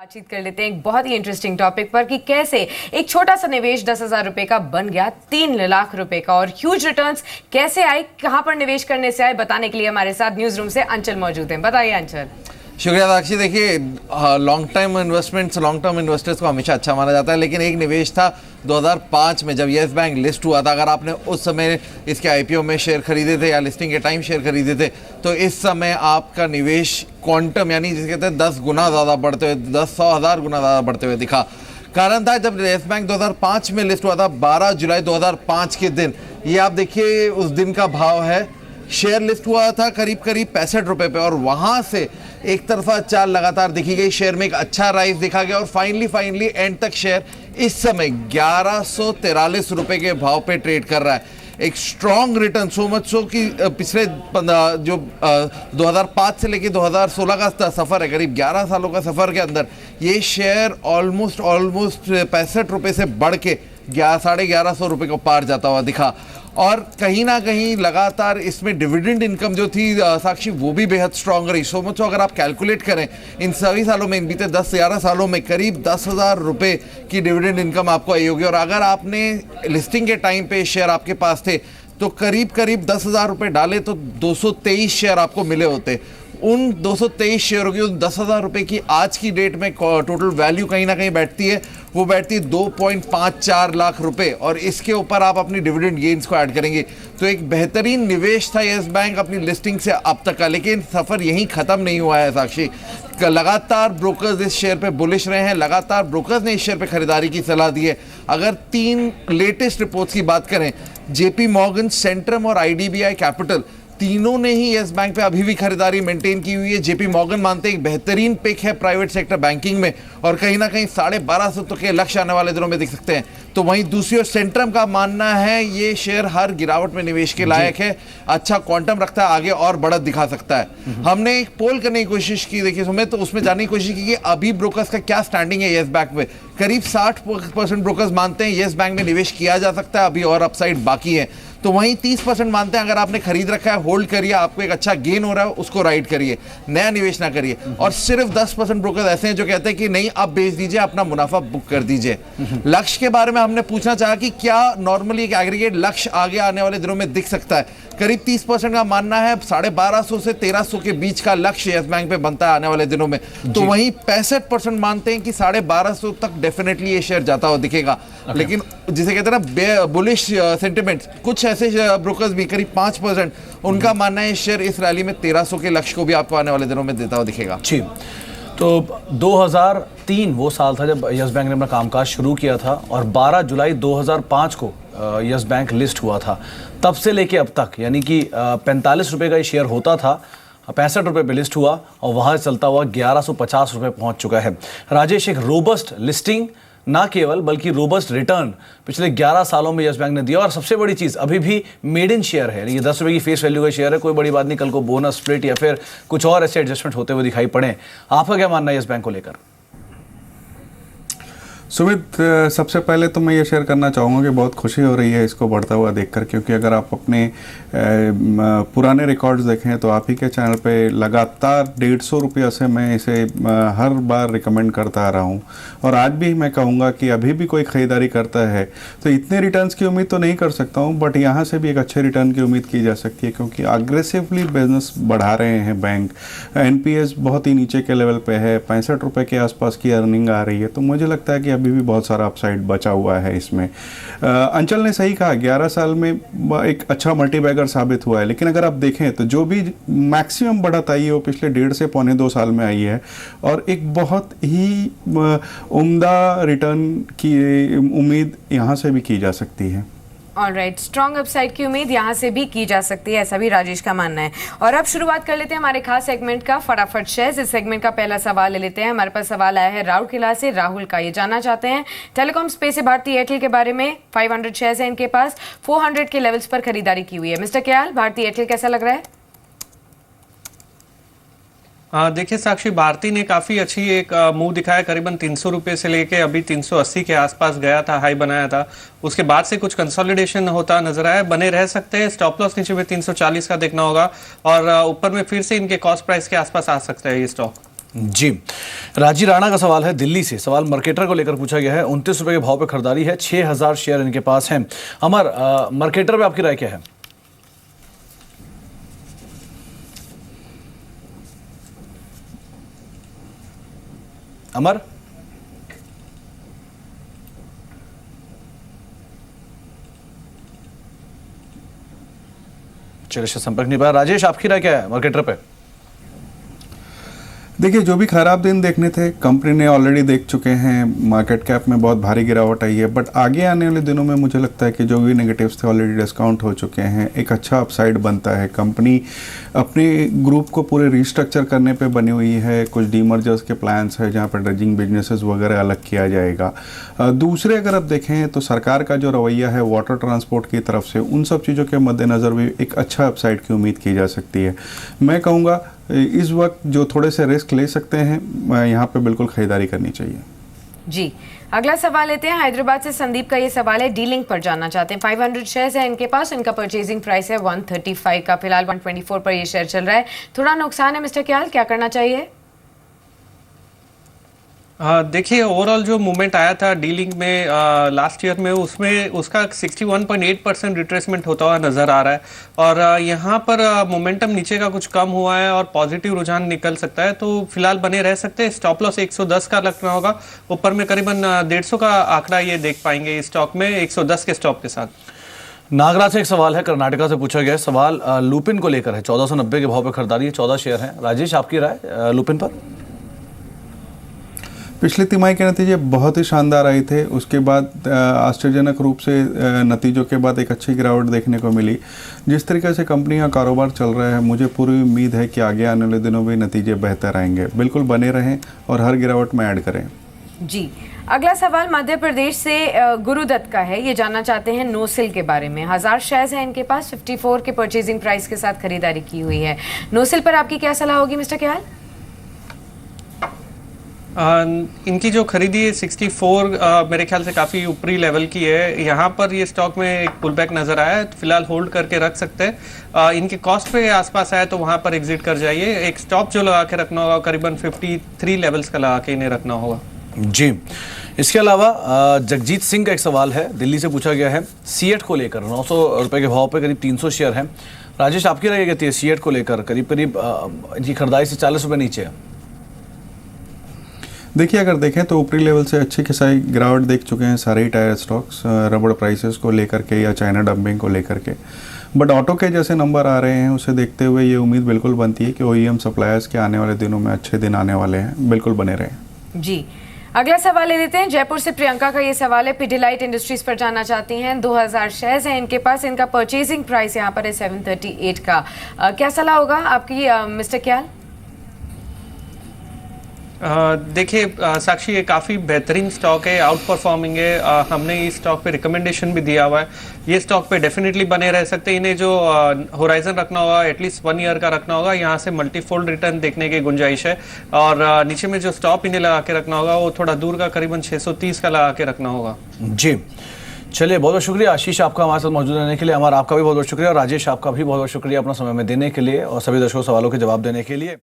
बातचीत कर लेते हैं एक बहुत ही इंटरेस्टिंग टॉपिक पर कि कैसे एक छोटा सा निवेश 10,000 रुपए का बन गया 3 लाख रुपए का और ह्यूज रिटर्न्स कैसे आए, कहां पर निवेश करने से आए, बताने के लिए हमारे साथ न्यूज रूम से अंचल मौजूद हैं। बताइए अंचल। शुक्रिया साक्षी। देखिए, लॉन्ग टर्म इन्वेस्टर्स को हमेशा अच्छा माना जाता है, लेकिन एक निवेश था 2005 में जब येस बैंक लिस्ट हुआ था। अगर आपने उस समय इसके आईपीओ में शेयर खरीदे थे या लिस्टिंग के टाइम शेयर खरीदे थे तो इस समय आपका निवेश क्वांटम यानी जिसे कहते हैं 10 गुना ज़्यादा बढ़ते हुए 10,000 गुना ज़्यादा बढ़ते हुए दिखा। कारण था जब येस बैंक 2005 में लिस्ट हुआ था 12 जुलाई 2005 के दिन। ये आप देखिए उस दिन का भाव है। शेयर लिस्ट हुआ था करीब 65 रुपए पे और वहां से एक तरफा चाल लगातार दिखी गई। शेयर में एक अच्छा राइज दिखा गया और फाइनली एंड तक शेयर इस समय 1143 रुपए के भाव पे ट्रेड कर रहा है। एक strong return, so much so कि पिछले जो 2005 से लेके 2016 का सफर है, करीब 11 सालों का सफर के अंदर ये शेयर ऑलमोस्ट 65 रुपए से बढ़ के 1150 रुपए को पार जाता हुआ दिखा। और कहीं ना कहीं लगातार इसमें डिविडेंड इनकम जो थी साक्षी वो भी बेहद स्ट्रॉन्ग रही। सो मच अगर आप कैलकुलेट करें इन सभी सालों में, इन बीते 10-11 सालों में करीब 10,000 रुपए की डिविडेंड इनकम आपको आई होगी। और अगर आपने लिस्टिंग के टाइम पे शेयर आपके पास थे तो करीब 10,000 रुपए डाले तो 223 शेयर आपको मिले होते। उन 223 शेयरों की उन 10,000 रुपए की आज की डेट में टोटल वैल्यू कहीं ना कहीं बैठती है, वो बैठती है 2.54 लाख रुपए। और इसके ऊपर आप अपनी डिविडेंड गेन्स को ऐड करेंगे तो एक बेहतरीन निवेश था येस बैंक अपनी लिस्टिंग से अब तक का। लेकिन सफ़र यहीं ख़त्म नहीं हुआ है साक्षी। लगातार ब्रोकर्स इस शेयर पे बुलिश रहे हैं, लगातार ब्रोकर्स ने इस शेयर पे खरीदारी की सलाह दी है। अगर 3 लेटेस्ट रिपोर्ट्स की बात करें, जेपी मॉर्गन, सेंट्रम और आईडीबीआई कैपिटल तीनों ने ही येस बैंक पे अभी भी खरीदारी मेंटेन की हुई है। जेपी मॉर्गन मानते हैं एक बेहतरीन पिक है प्राइवेट सेक्टर बैंकिंग में और कहीं ना कहीं 1250 तक के लक्ष्य आने वाले दिनों में दिख सकते हैं। तो वहीं दूसरी ओर सेंट्रम का मानना है ये शेयर हर गिरावट में निवेश के लायक है, अच्छा क्वांटम रखता है, आगे और बढ़त दिखा सकता है। हमने एक पोल करने की कोशिश की, देखिए सुमित, तो उसमें जानने की कोशिश की कि अभी ब्रोकर्स का क्या स्टैंडिंग है येस बैंक में। करीब 60% ब्रोकर्स मानते हैं येस बैंक में निवेश किया जा सकता है, अभी और अपसाइड बाकी है। तो वहीं 30% मानते हैं अगर आपने खरीद रखा है होल्ड करिए, आपको एक अच्छा गेन हो रहा है उसको राइड करिए, नया निवेश ना करिए। और सिर्फ 10% ब्रोकर्स ऐसे हैं जो कहते हैं कि नहीं आप बेच दीजिए, अपना मुनाफा बुक कर दीजिए। लक्ष्य के बारे में हमने पूछना चाहा कि क्या नॉर्मली एक एग्रीगेट लक्ष्य आगे आने वाले दिनों में दिख सकता है। करीब 30% का मानना है 1250 से 1300 के बीच का लक्ष्य येस बैंक पे बनता है आने वाले दिनों में। तो वहीं 65% मानते हैं कि 1250 तक डेफिनेटली ये शेयर जाता हुआ दिखेगा। लेकिन जिसे कहते हैं ना बुलिश सेंटिमेंट, कुछ ऐसे ब्रोकर्स भी करीब 5% उनका मानना है शेयर इस रैली में 1300 के लक्ष्य को भी आपको आने वाले दिनों में देता हुआ दिखेगा। जी, तो 2003 वो साल था जब येस बैंक ने अपना कामकाज शुरू किया था और 12 जुलाई 2005 को येस बैंक लिस्ट हुआ था। तब से लेके अब तक यानी कि 45 रुपये का ये शेयर होता था, 65 रुपये पे लिस्ट हुआ और वहाँ चलता हुआ 1150 रुपये पहुँच चुका है। राजेश, एक रोबस्ट लिस्टिंग ना केवल बल्कि रोबस्ट रिटर्न पिछले 11 सालों में येस बैंक ने दिया और सबसे बड़ी चीज़ अभी भी मेड इन शेयर है। ये 10 रुपये की फेस वैल्यू का शेयर है, कोई बड़ी बात नहीं, कल को बोनस स्प्लिट या फिर कुछ और ऐसे एडजस्टमेंट होते हुए दिखाई पड़े। आपका क्या मानना है येस बैंक को लेकर? सुमित, सबसे पहले तो मैं ये शेयर करना चाहूँगा कि बहुत खुशी हो रही है इसको बढ़ता हुआ देखकर, क्योंकि अगर आप अपने पुराने रिकॉर्ड्स देखें तो आप ही के चैनल पे लगातार 150 रुपया से मैं इसे हर बार रिकमेंड करता आ रहा हूँ। और आज भी मैं कहूँगा कि अभी भी कोई ख़रीदारी करता है तो इतने रिटर्न्स की उम्मीद तो नहीं कर सकता हूँ, बट यहाँ से भी एक अच्छे रिटर्न की उम्मीद की जा सकती है क्योंकि अग्रेसिवली बिजनेस बढ़ा रहे हैं बैंक। NPS बहुत ही नीचे के लेवल पे है, 65 रुपये के आसपास की अर्निंग आ रही है। तो मुझे लगता है कि अभी भी बहुत सारा अपसाइड बचा हुआ है इसमें। अंचल ने सही कहा, 11 साल में एक अच्छा मल्टीबैगर साबित हुआ है। लेकिन अगर आप देखें तो जो भी मैक्सिमम बढ़त आई है वो पिछले 1.5 से 2.25 साल में आई है और एक बहुत ही उम्दा रिटर्न की उम्मीद यहाँ से भी की जा सकती है। ऑलराइट, स्ट्रॉन्ग अपसाइड की उम्मीद यहाँ से भी की जा सकती है, ऐसा भी राजेश का मानना है। और अब शुरुआत कर लेते हैं हमारे खास सेगमेंट का, फटाफट शेयर्स। इस सेगमेंट का पहला सवाल ले लेते हैं। हमारे पास सवाल आया है राहुल किला से। राहुल का ये जानना चाहते हैं टेलीकॉम स्पेस से भारतीय एयरटेल के बारे में। 500 शेयर्स है इनके पास, 400 के लेवल्स पर खरीदारी की हुई है। मिस्टर क्याल, भारतीय एयरटेल कैसा लग रहा है? देखिए साक्षी, भारती ने काफी अच्छी एक मूव दिखाया, करीबन 300 रुपये से लेके अभी 380 के आसपास गया था, हाई बनाया था। उसके बाद से कुछ कंसोलिडेशन होता नजर आया, बने रह सकते हैं। स्टॉप लॉस नीचे में 340 का देखना होगा और ऊपर में फिर से इनके कॉस्ट प्राइस के आसपास आ सकता है ये स्टॉक। जी, राजी राणा का सवाल है दिल्ली से। सवाल मार्केटर को लेकर पूछा गया है। 29 रुपए के भाव पे खरीदारी है, 6000 शेयर इनके पास हैं। अमर, मार्केटर पे आपकी राय क्या है? अमर, चलिए संपर्क नहीं पाया। राजेश, आपकी राय क्या है मार्केटर पे? देखिए, जो भी खराब दिन देखने थे कंपनी ने ऑलरेडी देख चुके हैं। मार्केट कैप में बहुत भारी गिरावट आई है, बट आगे आने वाले दिनों में मुझे लगता है कि जो भी नेगेटिव्स थे ऑलरेडी डिस्काउंट हो चुके हैं। एक अच्छा अपसाइड बनता है। कंपनी अपने ग्रुप को पूरे रिस्ट्रक्चर करने पे बनी हुई है। कुछ डीमर्जर्स के प्लान्स है जहाँ पर ड्रेजिंग बिजनेसेस वगैरह अलग किया जाएगा। दूसरे अगर आप देखें तो सरकार का जो रवैया है वाटर ट्रांसपोर्ट की तरफ से, उन सब चीज़ों के मद्देनज़र भी एक अच्छा अपसाइड की उम्मीद की जा सकती है। मैं कहूँगा इस वक्त जो थोड़े से रिस्क ले सकते हैं, यहाँ पे बिल्कुल खरीदारी करनी चाहिए। जी, अगला सवाल लेते हैं। हैदराबाद से संदीप का ये सवाल है, डीलिंक पर जानना चाहते हैं। 500 शेयर्स है इनके पास, इनका परचेजिंग प्राइस है 135 का। फिलहाल 124 पर ये शेयर चल रहा है। थोड़ा नुकसान है मिस्टर क्याल, क्या करना चाहिए? देखिए, ओवरऑल जो मूवमेंट आया था डीलिंग में लास्ट ईयर में, उसमें उसका 61.8% रिट्रेसमेंट होता हुआ नजर आ रहा है। और यहाँ पर मोमेंटम नीचे का कुछ कम हुआ है और पॉजिटिव रुझान निकल सकता है, तो फिलहाल बने रह सकते हैं। स्टॉप लॉस 110 का लगना होगा। ऊपर में करीबन 150 का आंकड़ा ये देख पाएंगे इस स्टॉक में, 110 के स्टॉप के साथ। नागराज से एक सवाल है, कर्नाटका से पूछा गया है। सवाल लुपिन को लेकर है। 1490 के भाव पे खरीदारी है, 14 शेयर हैं। राजेश, आपकी राय लुपिन पर? पिछली तिमाही के नतीजे बहुत ही शानदार आए थे। उसके बाद आश्चर्यजनक रूप से नतीजों के बाद एक अच्छी गिरावट देखने को मिली। जिस तरीके से कंपनी का कारोबार चल रहा है, मुझे पूरी उम्मीद है कि आगे आने वाले दिनों में नतीजे बेहतर आएंगे। बिल्कुल बने रहें और हर गिरावट में ऐड करें। जी, अगला सवाल मध्य प्रदेश से गुरुदत्त का है। ये जानना चाहते हैं नोसिल के बारे में। 1000 शेयर्स हैं इनके पास, 54 के परचेजिंग प्राइस के साथ खरीदारी की हुई है। नोसिल पर आपकी क्या सलाह होगी मिस्टर क्याल? इनकी जो खरीदी है 64 मेरे ख्याल से काफ़ी ऊपरी लेवल की है। यहाँ पर ये स्टॉक में एक पुल बैक नज़र आया है, तो फिलहाल होल्ड करके रख सकते हैं। इनके कॉस्ट पे आसपास आए तो वहाँ पर एग्जिट कर जाइए। एक स्टॉप जो लगा के रखना होगा करीबन 53 लेवल्स का लगा के इन्हें रखना होगा। जी, इसके अलावा जगजीत सिंह का एक सवाल है, दिल्ली से पूछा गया है। सीएट को लेकर 900 रुपए के भाव पे करीब 300 शेयर हैं। राजेश, आपकी राय कहती है सीएट को लेकर? करीब इनकी खरीदारी से 40 रुपये नीचे है। देखिए, अगर देखें तो ऊपरी लेवल से अच्छी खासी गिरावट देख चुके हैं सारे ही टायर स्टॉक्स, रबड़ प्राइसेस को लेकर के या चाइना डंपिंग को लेकर के। बट ऑटो के जैसे नंबर आ रहे हैं, उसे देखते हुए ये उम्मीद बिल्कुल बनती है कि ओईएम सप्लायर्स के आने वाले दिनों में अच्छे दिन आने वाले हैं। बिल्कुल बने रहें। जी, अगला सवाल ले लेते हैं। जयपुर से प्रियंका का ये सवाल है, पिडिलाइट इंडस्ट्रीज पर जानना चाहती हैं। 2000 शेयर्स हैं इनके पास, इनका परचेजिंग प्राइस यहाँ पर है 738 का। क्या सलाह होगा आपकी मिस्टर क्याल? देखिए साक्षी, ये काफ़ी बेहतरीन स्टॉक है, आउट परफॉर्मिंग है। हमने इस स्टॉक पे रिकमेंडेशन भी दिया हुआ है। ये स्टॉक पे डेफिनेटली बने रह सकते हैं। इन्हें जो होराइजन रखना होगा एटलीस्ट 1 ईयर का रखना होगा। यहाँ से मल्टीफोल्ड रिटर्न देखने की गुंजाइश है। और नीचे में जो स्टॉप इन्हें लगा के रखना होगा वो थोड़ा दूर का करीबन 630 का लगा के रखना होगा। जी, चलिए, बहुत बहुत शुक्रिया आशीष आपका हमारे साथ मौजूद रहने के लिए। हमारा आपका भी बहुत बहुत शुक्रिया और राजेश आपका भी बहुत बहुत शुक्रिया अपना समय में देने के लिए और सभी दर्शकों सवालों के जवाब देने के लिए।